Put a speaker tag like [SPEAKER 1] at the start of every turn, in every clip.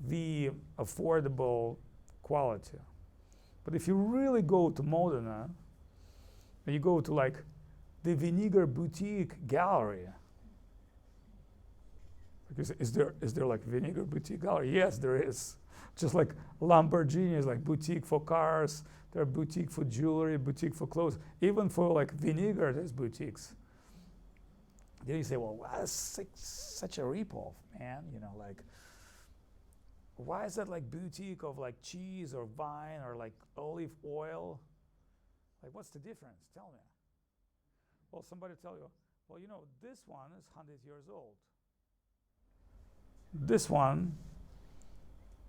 [SPEAKER 1] the affordable quality. But if you really go to Modena, and you go to like the Vinegar Boutique Gallery, because is there like Vinegar Boutique Gallery? Yes, there is. Just like Lamborghini is like boutique for cars, there are boutique for jewelry, boutique for clothes. Even for like vinegar, there's boutiques. Then you say, well, that's such a ripoff, man. You know, like, why is that like boutique of like cheese or wine or like olive oil? Like, what's the difference? Tell me. Well, somebody tell you, well, you know, this one is 100 years old. This one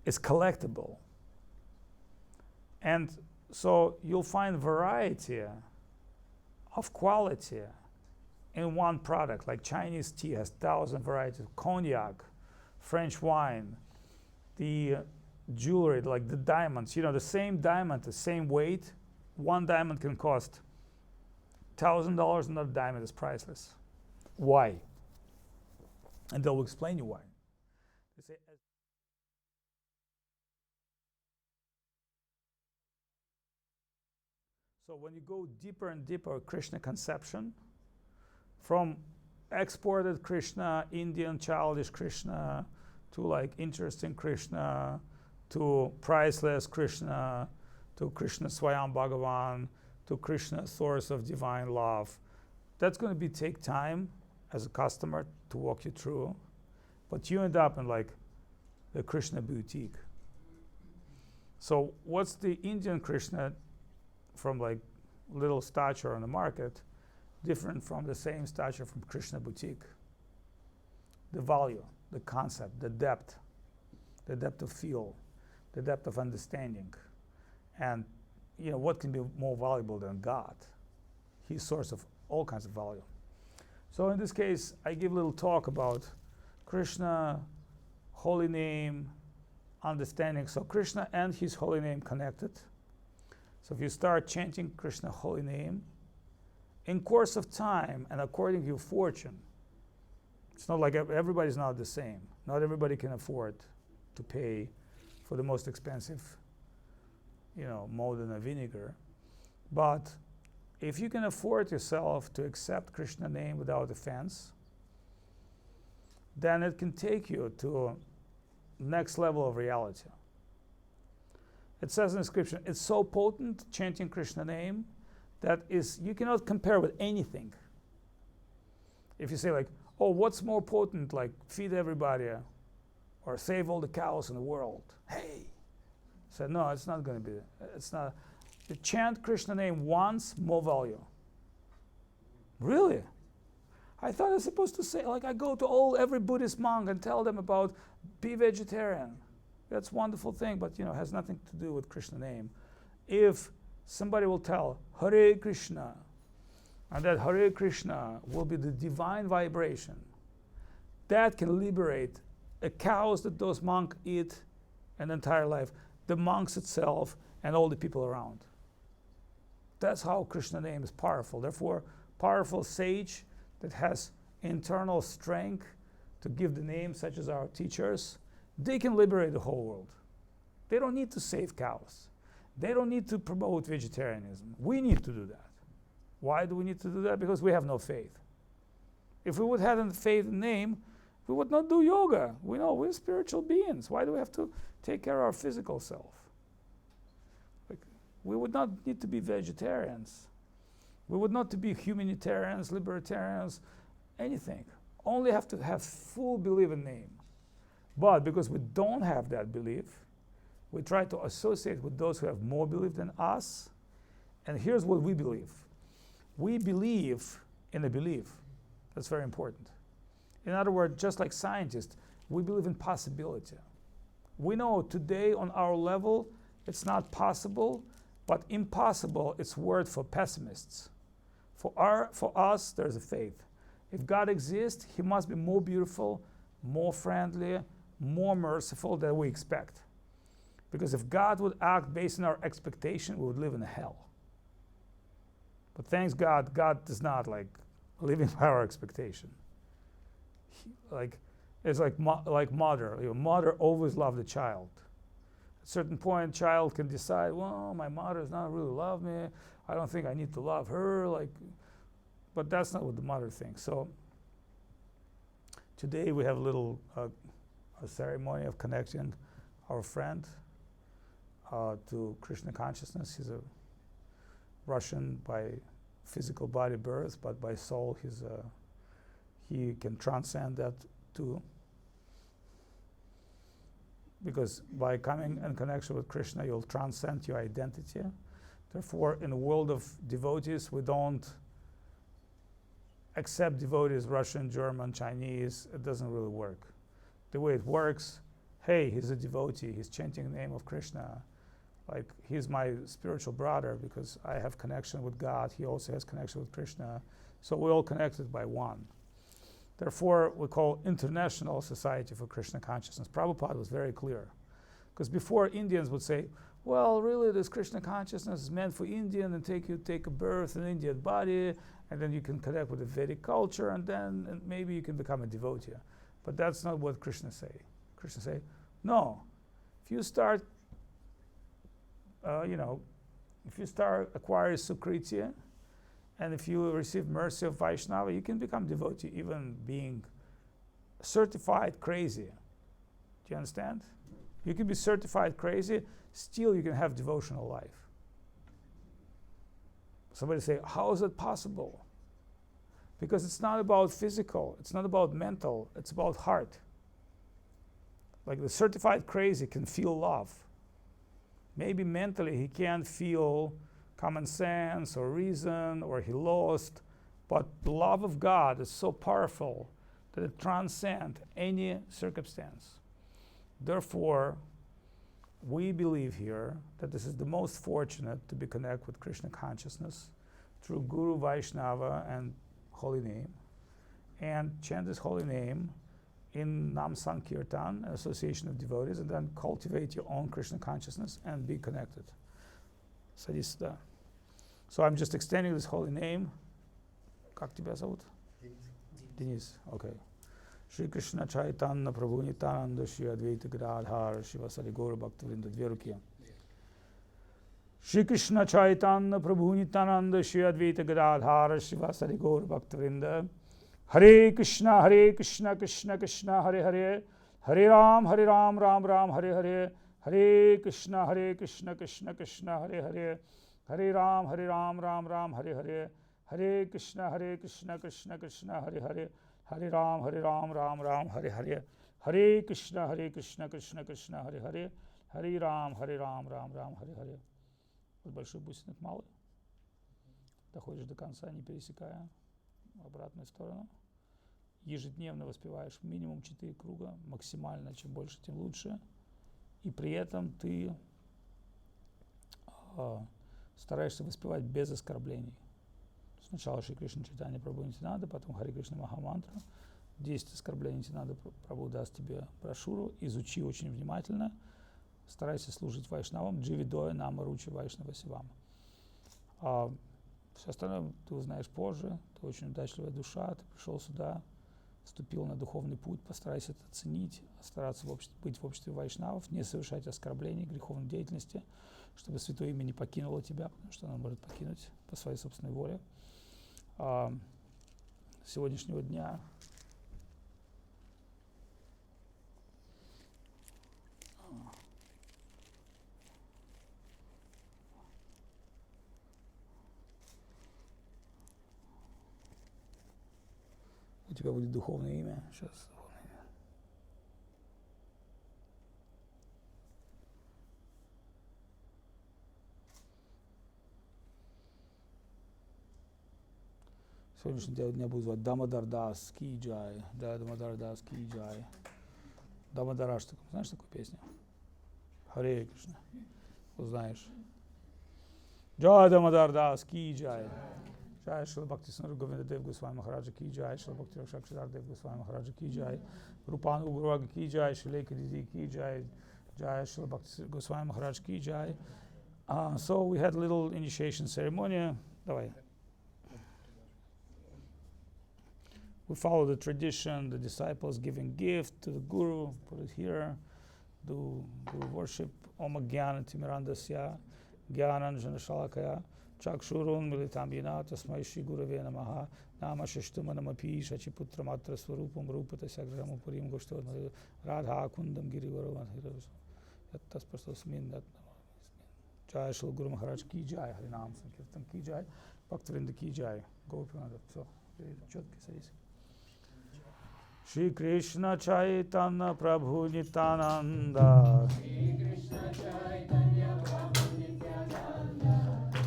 [SPEAKER 1] is collectible. And so you'll find variety of quality in one product. Like Chinese tea has 1,000 varieties, cognac, French wine, the jewelry, like the diamonds, you know, the same diamond, the same weight, one diamond can cost $1,000, another diamond is priceless. Why? And they'll explain you why. They say, so when you go deeper and deeper, Krishna conception, from exported Krishna, Indian childish Krishna, to like interesting Krishna, to priceless Krishna, to Krishna Swayam Bhagavan, to Krishna source of divine love. That's going to take time as a customer to walk you through, but you end up in like the Krishna boutique. So what's the Indian Krishna from like little stature on the market different from the same stature from Krishna boutique? The value, the concept, the depth of feel, the depth of understanding. And you know, what can be more valuable than God? He's source of all kinds of value. So in this case, I give a little talk about Krishna, holy name, understanding. So Krishna and his holy name connected. So if you start chanting Krishna holy name, in course of time and according to your fortune, it's not like everybody's not the same. Not everybody can afford to pay for the most expensive, you know, Modena vinegar. But if you can afford yourself to accept Krishna name without offense, then it can take you to next level of reality. It says in the scripture, it's so potent, chanting Krishna name, that is, you cannot compare with anything. If you say like, oh, what's more potent, like feed everybody or save all the cows in the world? Hey, said, no, it's not going to be, it's not. You chant Krishna name once, more value. Really? I thought I was supposed to say, like I go to every Buddhist monk and tell them about be vegetarian. That's a wonderful thing, but you know, it has nothing to do with Krishna name. If somebody will tell Hare Krishna, and that Hare Krishna will be the divine vibration that can liberate the cows that those monks eat an entire life, the monks itself, and all the people around. That's how Krishna name is powerful. Therefore, powerful sage that has internal strength to give the name, such as our teachers, they can liberate the whole world. They don't need to save cows. They don't need to promote vegetarianism. We need to do that. Why do we need to do that? Because we have no faith. If we would have faith in name, we would not do yoga. We know we're spiritual beings. Why do we have to take care of our physical self? Like, we would not need to be vegetarians. We would not to be humanitarians, libertarians, anything. Only have to have full belief in name. But because we don't have that belief, we try to associate with those who have more belief than us. And here's what we believe. We believe in a belief. That's very important. In other words, just like scientists, we believe in possibility. We know today on our level, it's not possible, but impossible is word for pessimists. For us, there's a faith. If God exists, he must be more beautiful, more friendly, more merciful than we expect. Because if God would act based on our expectation, we would live in a hell. But thanks God, God does not like living by our expectation. It's like mother. Mother always loved the child. At a certain point, child can decide, well, my mother does not really love me. I don't think I need to love her. But that's not what the mother thinks. So today we have a little a ceremony of connecting our friend to Krishna consciousness. He's a Russian by physical body birth, but by soul he can transcend that too. Because by coming in connection with Krishna, you'll transcend your identity. Therefore, in the world of devotees, we don't accept devotees, Russian, German, Chinese. It doesn't really work. The way it works, hey, he's a devotee, he's chanting the name of Krishna. Like, he's my spiritual brother because I have connection with God. He also has connection with Krishna. So we're all connected by one. Therefore, we call International Society for Krishna Consciousness. Prabhupada was very clear. Because before, Indians would say, well, really, this Krishna consciousness is meant for Indian, and take a birth in an Indian body, and then you can connect with the Vedic culture, and then maybe you can become a devotee. But that's not what Krishna say. Krishna say, no, if you start, if you start acquiring Sukriti, and if you receive mercy of Vaishnava, you can become devotee, even being certified crazy. Do you understand? You can be certified crazy, still you can have devotional life. Somebody say, how is it possible? Because it's not about physical, it's not about mental, it's about heart. Like the certified crazy can feel love. Maybe mentally he can't feel common sense or reason, or he lost, but the love of God is so powerful that it transcends any circumstance. Therefore, we believe here that this is the most fortunate to be connected with Krishna consciousness through Guru, Vaishnava, and holy name, and chant this holy name in Nam Sankirtan, an association of devotees, and then cultivate your own Krishna consciousness and be connected. Sadista. So I'm just extending this holy name. Как тебя зовут? Денис. Okay. Shri Krishna Chaitanya Prabhu Nityananda Shri Advaita Gadadhar Shivasari Gaura Bhaktivinoda. Две руки. Shri Krishna Chaitanya Prabhu Nityananda Shri Advaita Gadadhar Shivasari Gaura Bhaktivinoda. Hare Krishna Krishna Krishna Hare Hare Hare Ram Ram Ram Hare Hare Hare Krishna Krishna Krishna Hare Hare Hare Ram Ram Ram Hare Hare Hare Krishna Krishna Krishna Hare Hare Hare Ram Ram Ram Hare Hare Hare Krishna Krishna Krishna Hare Hare Hare Ram Ram Ram Hare Hare. Вот большой бусинок малый. Доходишь до конца, не пересекая, в обратную сторону. Ежедневно воспеваешь минимум 4 круга, максимально, чем больше, тем лучше. И при этом ты стараешься воспевать без оскорблений. Сначала Шри Кришна Чайтанья Прабху Нитянанда, потом Хари Кришна Махамантру. 10 оскорблений Нитянанда Прабху даст тебе брошюру. Изучи очень внимательно. Старайся служить вайшнавам. Дживидоя Нама Ручи Вайшнава Сивама. Все остальное ты узнаешь позже. Ты очень удачливая душа. Ты пришел сюда, вступил на духовный путь. Постарайся это ценить. Стараться быть в обществе вайшнавов. Не совершать оскорблений, греховной деятельности, чтобы святое имя не покинуло тебя, потому что оно может покинуть по своей собственной воле. С сегодняшнего дня у тебя будет духовное имя. Сейчас духовное имя. Сегодняшний дня буду звать Дамодар Дас Ки Джай. Да, Дамодар Дас Ки Джай. Дамодараш, знаешь такую песню? Харе Кришна. Узнаешь. Джай Дамодар Дас Ки Джай. Джай Шрила Бхакти Говинда Дев Госвами Махараджа Ки Джай. Шрила Бхакти Ракшакшар Дев Госвами Махараджа Ки Джай. Рупан Угурвага Ки Джай. Шрилека Диди Ки Джай. Джай Шрила Бхакти Госвами Махарадж Ки Джай. So we had a little initiation ceremony. Давай. we follow the tradition, the disciples giving gift to the Guru, put it here, do worship, Om Jnana Timirandasya, Jnananjana Shalakaya, Chakshurun Militam Yena, Tasmai Shri Gurave Namaha, Nama Shishtumanamapi, Shachiputra Matra Swarupam Rupata Sagrama Purim Goshto, Radha Kundam Girivaro, that's supposed to mean that. Jai Shri Guru Maharaj Ki Jai, Harinam Sankirtan Ki Jai, Bhaktivinoda Ki Jai, Gopimananda. So, Shri Krishna Chaitanya Prabhu Nityananda,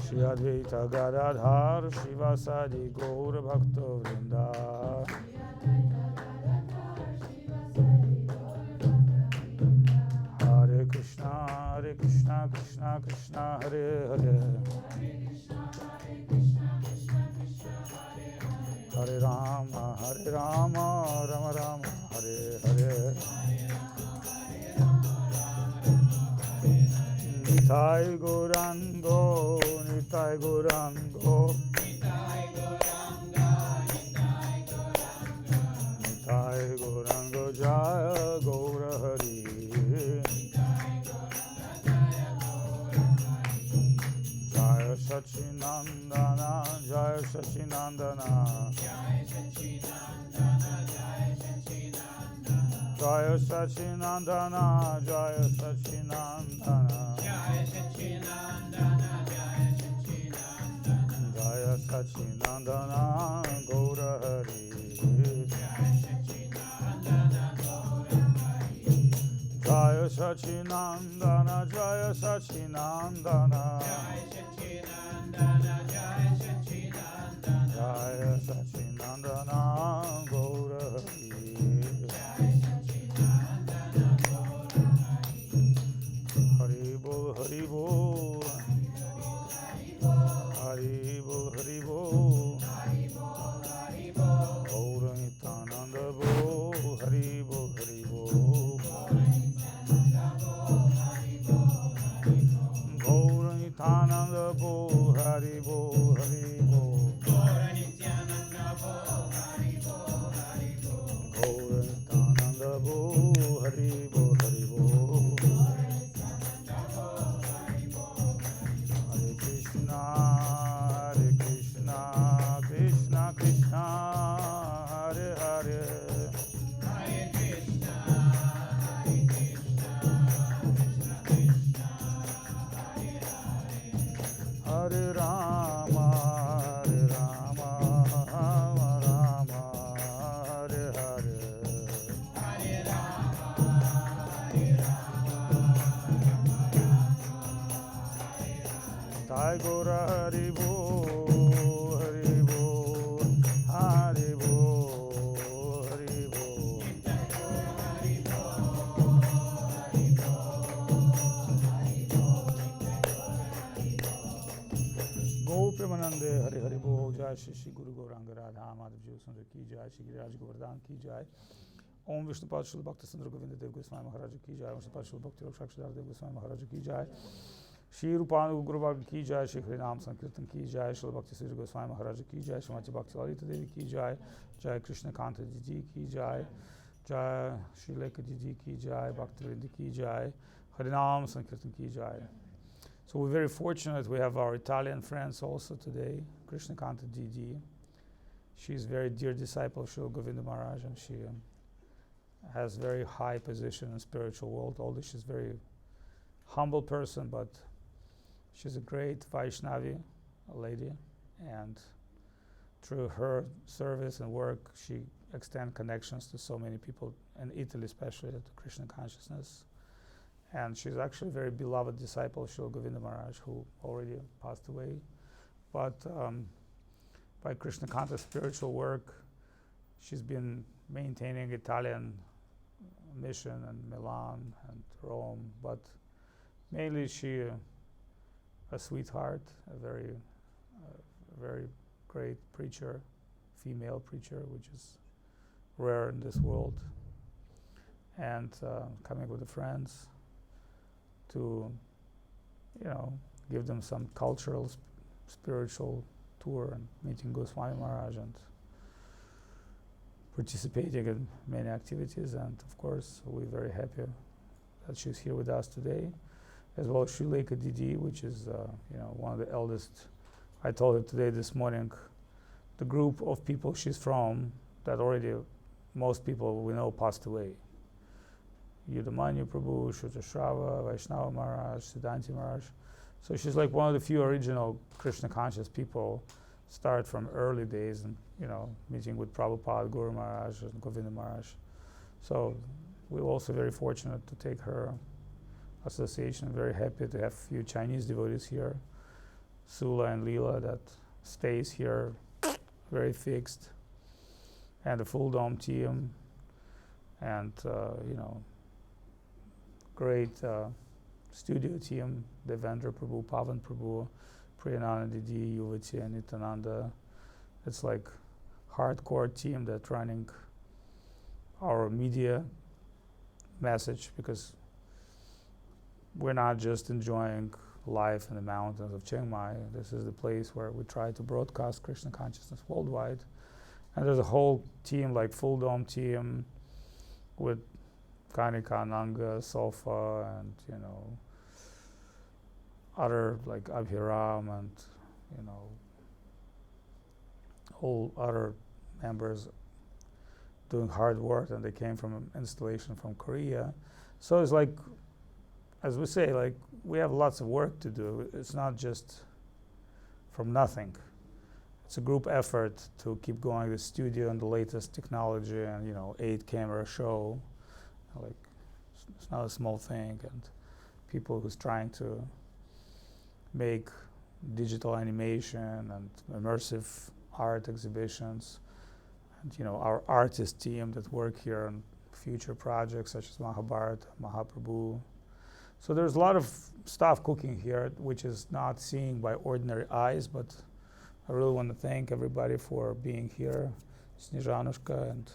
[SPEAKER 1] Shri Advaita Gadadhar Shivasadi Gaura Bhakta Vrinda, Hare Krishna, Krishna Krishna, Hare Hare, Hare Rama, Rama Rama, Hare Hare. Nitai Gaurango, Nitai Gaurango, Nitai Gaurango, Jaya Gaura Hari. Jaya Sachinandana, Jaya Sachinandana, Jaya Sachinandana, Jaya Sachinandana, Jaya Sachinandana, Gaura Hari. Jaya Sachinandana, Jaya Sachinandana, Jaya Sachinandana, Gaura Hari. Haribol, Haribol, Haribol, Haribol, Gaura Nitananda Bo, Haribol, Haribol, Gaura Nitananda Bo, Haribol, Haribol, Gaura Nitananda Bo, Haribol, Haribol. Hare Krishna, Krishna Krishna, Hare Hare, Hare Krishna, Krishna Krishna, Hare Hare, Hare Rama, Rama Rama, Hare Hare, Hare Rama, Jai Gaura Hari Bol, Hari Bol, Hari Bol, Hari Bol. Gopimanande Hari Hari Bol, Jai Shri Shri Guru Gauranga Radha Madhav Jiva Sundar Ki Jai, Shri Giriraj Govardhan Ki Jai, Om Vishnu Pad Srila Bhakti Sundar Govinda Dev Goswami Maharaj Ki Jai, Om Vishnu Pad Srila Bhakti Rakshakshadhar Dev Goswami Maharaj Ki Jai, Shri Rupananda Guru Bhagwan Ki Jai, Shri Harinam Sankirtan Ki Jai, Srila Bhakti Sri Goswami Maharaj Ki Jai, Srimati Bhakti Lalita Devi Ki Jai, Jai Krishna Kanta Didi Ki Jai, Jai Shri Lekha Didi Ki Jai, Bhakti Vrinda Ki Jai, Harinam Sankirtan Ki Jai. So we're very fortunate we have our Italian friends also today, Krishna Kanta Didi. She's a very dear disciple of Srila Govinda Maharaj, and she has very high position in spiritual world, although she's a very humble person, but she's a great Vaishnavi, a lady, and through her service and work, she extends connections to so many people in Italy, especially to Krishna consciousness. And she's actually a very beloved disciple of Srila Govinda Maharaj, who already passed away. But by Krishna Kanta's spiritual work, she's been maintaining Italian mission in Milan and Rome, but mainly she a sweetheart, a very great preacher, female preacher, which is rare in this world, and coming with the friends to, give them some cultural, spiritual tour and meeting Goswami Maharaj and participating in many activities, and of course we're very happy that she's here with us today, as well as Srila Didi, which is one of the eldest. I told her today this morning, the group of people she's from, that already most people we know passed away. Yudamanyu Prabhu, Shutrashrava, Vaishnava Maharaj, Siddhanti Maharaj. So she's like one of the few original Krishna conscious people, start from early days and meeting with Prabhupada, Guru Maharaj, and Govinda Maharaj. So we're also very fortunate to take her association. Very happy to have a few Chinese devotees here, Srila and Leela, that stays here, very fixed, and the full dome team, and great studio team, Devendra Prabhu, Pavan Prabhu, Priyananda Didi, Yuvati, and Nityananda. It's like hardcore team that's running our media message, because we're not just enjoying life in the mountains of Chiang Mai. This is the place where we try to broadcast Krishna consciousness worldwide. And there's a whole team, like full dome team, with Kanika, Nanga, Sofa, and other like Abhiram, and all other members doing hard work, and they came from an installation from Korea. So it's like, as we say, like we have lots of work to do. It's not just from nothing. It's a group effort to keep going the studio and the latest technology, and 8-camera show. Like it's not a small thing, and people who's trying to make digital animation and immersive art exhibitions, and our artist team that work here on future projects such as Mahabharata, Mahaprabhu. So there's a lot of stuff cooking here, which is not seen by ordinary eyes, but I really want to thank everybody for being here, Snezhanushka and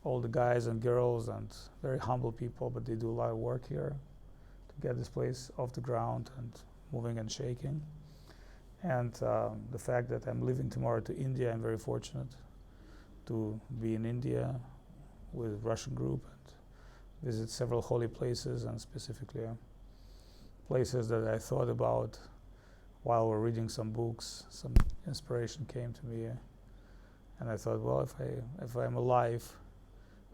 [SPEAKER 1] all the guys and girls, and very humble people, but they do a lot of work here to get this place off the ground and moving and shaking. And the fact that I'm leaving tomorrow to India, I'm very fortunate to be in India with Russian group and visit several holy places, and specifically places that I thought about while we're reading some books. Some inspiration came to me, and I thought, well, if I'm alive,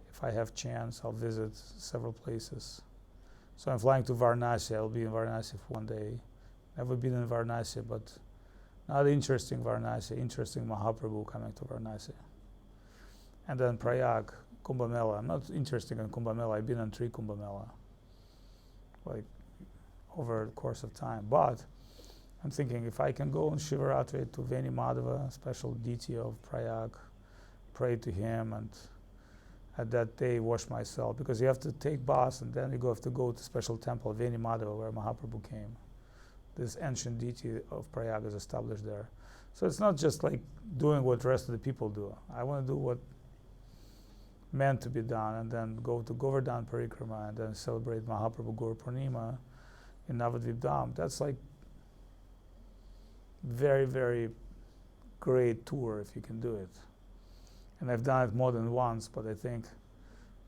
[SPEAKER 1] if I have chance, I'll visit several places. So I'm flying to Varanasi. I'll be in Varanasi for one day. Never been in Varanasi, but not interesting Varanasi, interesting Mahaprabhu coming to Varanasi. And then Prayag, Kumbh Mela. I'm not interested in Kumbh Mela. I've been on 3 Kumbh Mela, like over the course of time. But I'm thinking, if I can go on Shivaratri to Veni Madhava, special deity of Prayag, pray to him, and at that day wash myself, because you have to take bath and then you have to go to special temple, Veni Madhava, where Mahaprabhu came. This ancient deity of Prayag is established there. So it's not just like doing what the rest of the people do. I want to do what meant to be done, and then go to Govardhan Parikrama, and then celebrate Mahaprabhu Gaur Purnima in Navadvip Dham. That's like very, very great tour if you can do it. And I've done it more than once, but I think,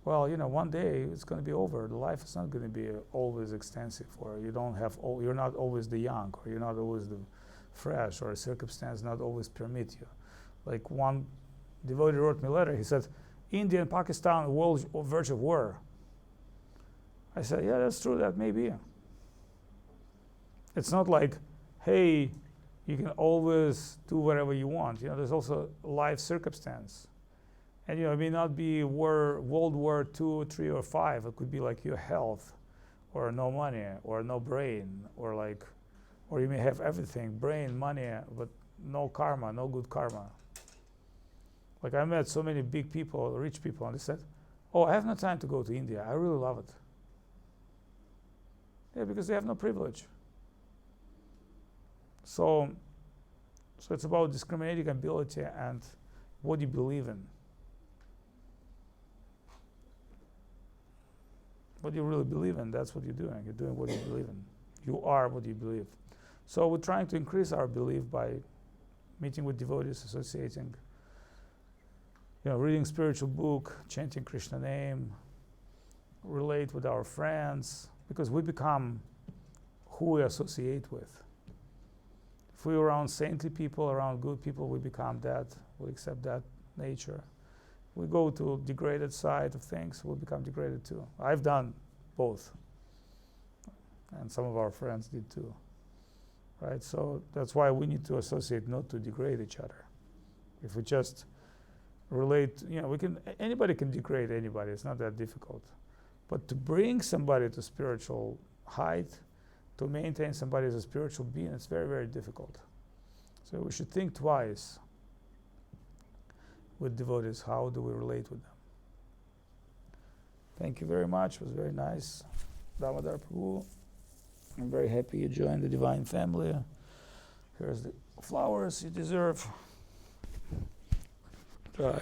[SPEAKER 1] well, one day it's going to be over. The life is not going to be always extensive, or you're not always the young, or you're not always the fresh, or a circumstance not always permit you. Like one devotee wrote me a letter. He said, India and Pakistan are world verge of war. I said, yeah, that's true. That may be. It's not like, hey, you can always do whatever you want. There's also life circumstance. And it may not be World War II, 3, or 5. It could be like your health, or no money, or no brain, or you may have everything, brain, money, but no karma, no good karma. Like I met so many big people, rich people, and they said, oh, I have no time to go to India. I really love it. Yeah, because they have no privilege. So it's about discriminating ability and what you believe in. What you really believe in, that's what you're doing. You're doing what you believe in. You are what you believe. So we're trying to increase our belief by meeting with devotees, associating, reading spiritual book, chanting Krishna name, relate with our friends, because we become who we associate with. If we're around saintly people, around good people, we become that. We accept that nature. We go to degraded side of things, we'll become degraded too. I've done both, and some of our friends did too, right? So that's why we need to associate, not to degrade each other. If we just relate, anybody can degrade anybody. It's not that difficult. But to bring somebody to spiritual height, to maintain somebody as a spiritual being, it's very, very difficult. So we should think twice with devotees. How do we relate with them? Thank you very much. It was very nice. Damodar Prabhu. I'm very happy you joined the divine family. Here's the flowers you deserve. Try.